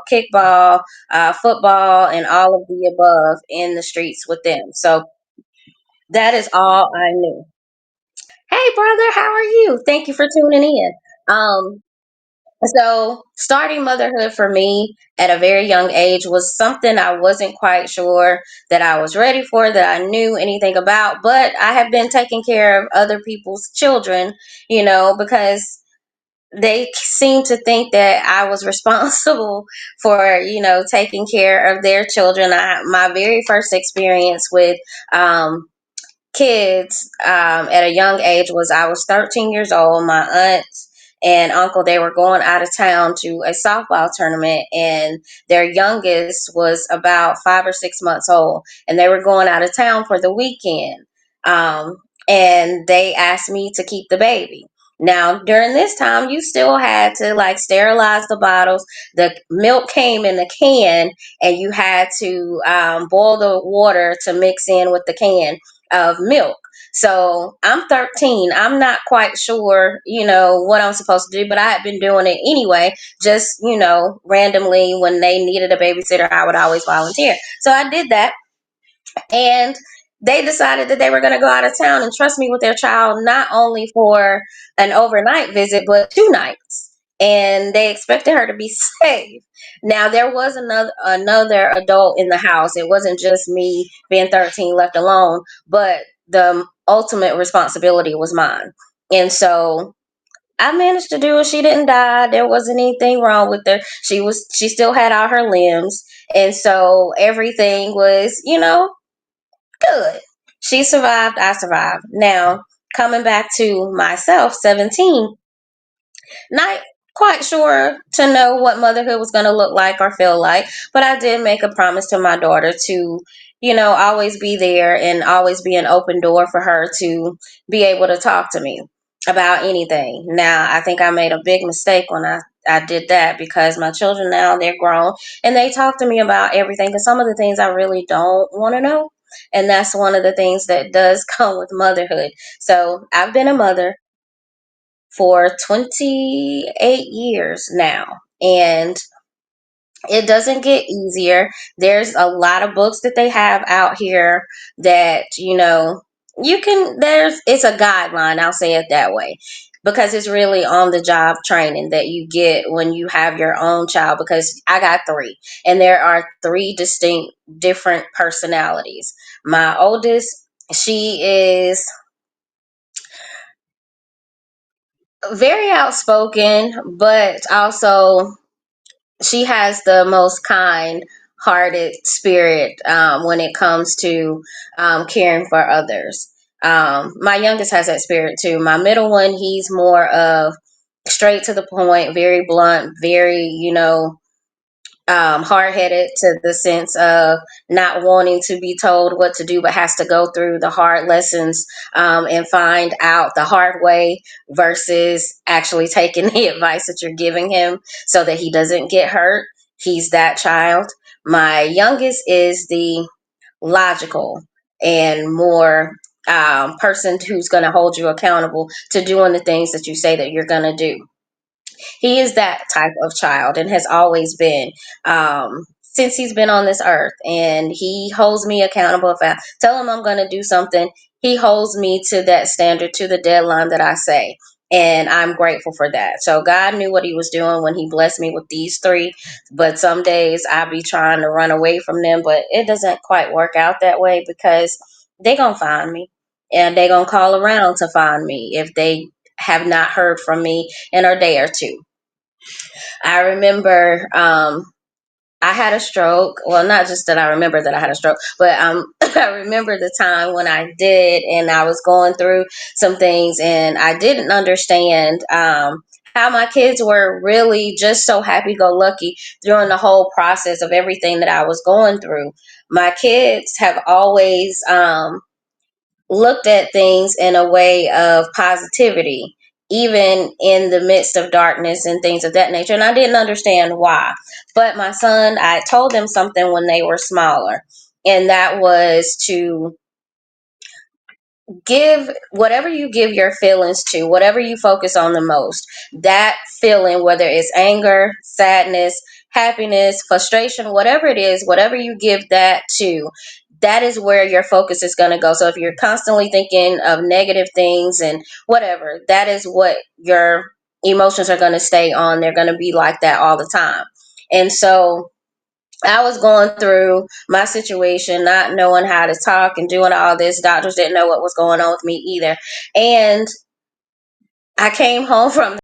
baseball, kickball, football, and all of the above in the streets with them. So that is all I knew. Hey, brother, how are you? Thank you for tuning in. Um, so, starting motherhood for me at a very young age was something I wasn't quite sure that I was ready for, that I knew anything about, but I have been taking care of other people's children, because they seem to think that I was responsible for, taking care of their children. My very first experience with kids at a young age was I was 13 years old. My aunt and uncle, they were going out of town to a softball tournament, and their youngest was about 5 or 6 months old, and they were going out of town for the weekend. um, and they asked me to keep the baby. Now during this time you still had to like sterilize the bottles. The milk came in a can, and you had to boil the water to mix in with the can of milk. So I'm 13. I'm not quite sure, what I'm supposed to do, but I had been doing it anyway. Just, randomly when they needed a babysitter, I would always volunteer. So I did that, and they decided that they were going to go out of town and trust me with their child, not only for an overnight visit, but 2 nights. And they expected her to be safe. Now there was another adult in the house. It wasn't just me being 13 left alone, but the ultimate responsibility was mine. And so I managed to do it. She didn't die. There wasn't anything wrong with her. She still had all her limbs. And so everything was, good. She survived. I survived. Now, coming back to myself, 17, not quite sure to know what motherhood was going to look like or feel like, but I did make a promise to my daughter to, always be there and always be an open door for her to be able to talk to me about anything. Now, I think I made a big mistake when I did that, because my children now, they're grown and they talk to me about everything, and some of the things I really don't want to know. And that's one of the things that does come with motherhood. So I've been a mother for 28 years now. And it doesn't get easier. There's a lot of books that they have out here that, it's a guideline, I'll say it that way. Because it's really on the job training that you get when you have your own child. Because I got three, and there are three distinct, different personalities. My oldest, she is very outspoken, but also she has the most kind hearted spirit when it comes to caring for others. My youngest has that spirit too. My middle one, he's more of straight to the point, very blunt, very, hard headed, to the sense of not wanting to be told what to do, but has to go through the hard lessons and find out the hard way, versus actually taking the advice that you're giving him so that he doesn't get hurt. He's that child. My youngest is the logical and more person who's going to hold you accountable to doing the things that you say that you're going to do. He is that type of child and has always been, since he's been on this earth. And he holds me accountable. If I tell him I'm going to do something, he holds me to that standard, to the deadline that I say. And I'm grateful for that. So God knew what he was doing when he blessed me with these three. But some days I be trying to run away from them, but it doesn't quite work out that way, because they going to find me, and they going to call around to find me if they have not heard from me in a day or two. I remember I had a stroke. Well, not just that I remember that I had a stroke, but I remember the time when I did, and I was going through some things, and I didn't understand how my kids were really just so happy go lucky during the whole process of everything that I was going through. My kids have always looked at things in a way of positivity, even in the midst of darkness and things of that nature. And I didn't understand why. But my son, I told them something when they were smaller, and that was to give whatever you give your feelings to, whatever you focus on the most, that feeling, whether it's anger, sadness, happiness, frustration, whatever it is, whatever you give that to, that is where your focus is going to go. So if you're constantly thinking of negative things and whatever, that is what your emotions are going to stay on. They're going to be like that all the time. And so I was going through my situation, not knowing how to talk and doing all this. Doctors didn't know what was going on with me either. And I came home from